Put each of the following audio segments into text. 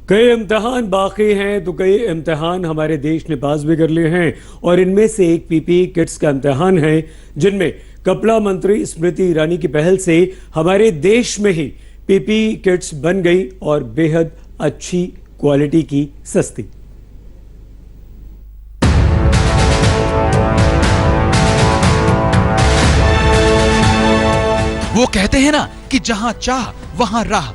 कई इम्तिहान बाकी हैं तो कई इम्तिहान हमारे देश ने पास भी कर लिए हैं और इनमें से एक पीपीई किट्स का इम्तिहान है, जिनमें कपड़ा मंत्री स्मृति ईरानी की पहल से हमारे देश में ही पीपीई किट्स बन गई और बेहद अच्छी क्वालिटी की सस्ती। वो कहते हैं ना कि जहां चाह वहां राह।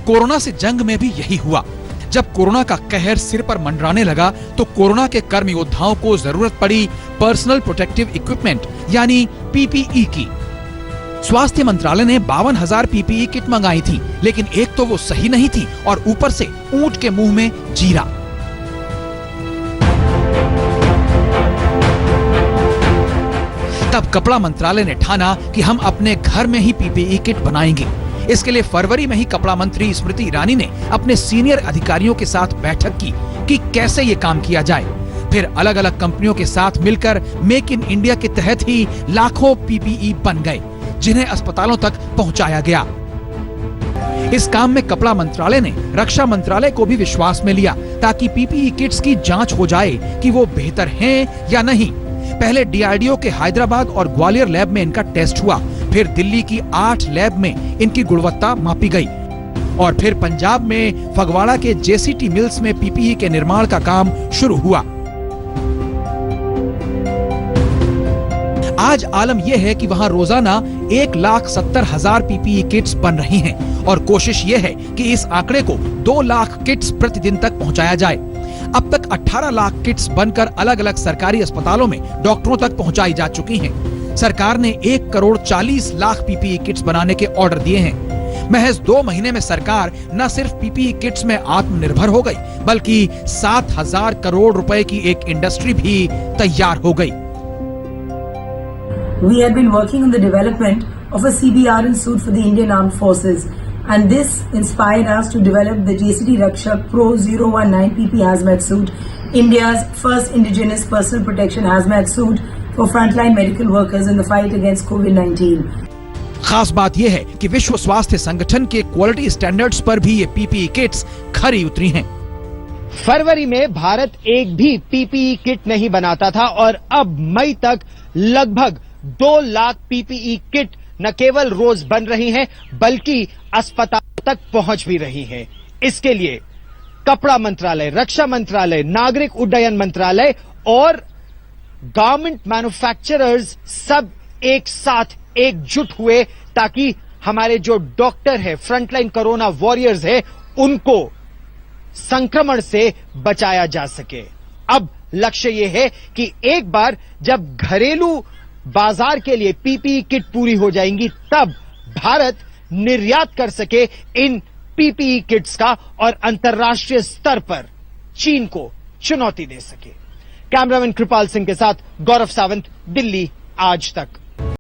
कोरोना से जंग में भी यही हुआ। जब कोरोना का कहर सिर पर मंडराने लगा तो कोरोना के कर्म योद्धाओं को जरूरत पड़ी पर्सनल प्रोटेक्टिव इक्विपमेंट यानी पीपीई की। स्वास्थ्य मंत्रालय ने 52,000 पीपीई किट मंगाई थी, लेकिन एक तो वो सही नहीं थी और ऊपर से ऊंट के मुंह में जीरा। तब कपड़ा मंत्रालय ने ठाना कि हम अपने घर में ही पीपीई किट बनाएंगे। इसके लिए फरवरी में ही कपड़ा मंत्री स्मृति ईरानी ने अपने सीनियर अधिकारियों के साथ बैठक की कि कैसे ये काम किया जाए। फिर अलग अलग कंपनियों के साथ मिलकर मेक इन इंडिया के तहत ही लाखों पीपीई बन गए, जिन्हें अस्पतालों तक पहुंचाया गया। इस काम में कपड़ा मंत्रालय ने रक्षा मंत्रालय को भी विश्वास में लिया ताकि पीपीई किट्स की जांच हो जाए कि वो बेहतर हैं या नहीं। पहले डीआरडीओ के हैदराबाद और ग्वालियर लैब में इनका टेस्ट हुआ, फिर दिल्ली की 8 लैब में इनकी गुणवत्ता मापी गई और फिर पंजाब में फगवाड़ा के जेसीटी मिल्स में पीपीई के निर्माण का काम शुरू हुआ। आज आलम यह है कि वहां रोजाना 1,70,000 पीपीई किट्स बन रही हैं और कोशिश यह है कि इस आंकड़े को 2 लाख किट्स प्रतिदिन तक पहुंचाया जाए। अब तक 18 लाख किट्स बनकर अलग अलग सरकारी अस्पतालों में डॉक्टरों तक पहुंचाई जा चुकी हैं। सरकार ने 1,40,00,000 पीपीई किट्स बनाने के ऑर्डर दिए हैं। महज 2 महीने में सरकार न सिर्फ पीपीई किट्स में आत्मनिर्भर हो गई, बल्कि 7,000 करोड़ रुपए की एक इंडस्ट्री भी तैयार हो गई। We have been working on the development of a CBRN suit for the Indian Armed Forces, and this inspired us to develop the JCT Rakshak Pro 019 PP Hazmat suit, India's first indigenous personal protection hazmat suit for frontline medical workers in the fight against COVID-19. खास बात यह है कि विश्व स्वास्थ्य संगठन के quality standards पर भी ये पीपीई किट्स खरी उतरी हैं। फरवरी में भारत एक भी पीपीई किट नहीं बनाता था और अब मई तक लगभग 2 लाख पीपीई किट न केवल रोज बन रही हैं, बल्कि अस्पताल तक पहुंच भी रही हैं। इसके लिए कपड़ा मंत्रालय, रक्षा मंत्रालय, नागरिक उड्डयन मंत्रालय और गारमेंट मैन्युफैक्चरर्स सब एक साथ एकजुट हुए ताकि हमारे जो डॉक्टर है, फ्रंटलाइन कोरोना वॉरियर्स है, उनको संक्रमण से बचाया जा सके। अब लक्ष्य यह है कि एक बार जब घरेलू बाजार के लिए पीपीई किट पूरी हो जाएंगी, तब भारत निर्यात कर सके इन पीपीई किट्स का और अंतर्राष्ट्रीय स्तर पर चीन को चुनौती दे सके। कैमरामैन कृपाल सिंह के साथ गौरव सावंत, दिल्ली आज तक।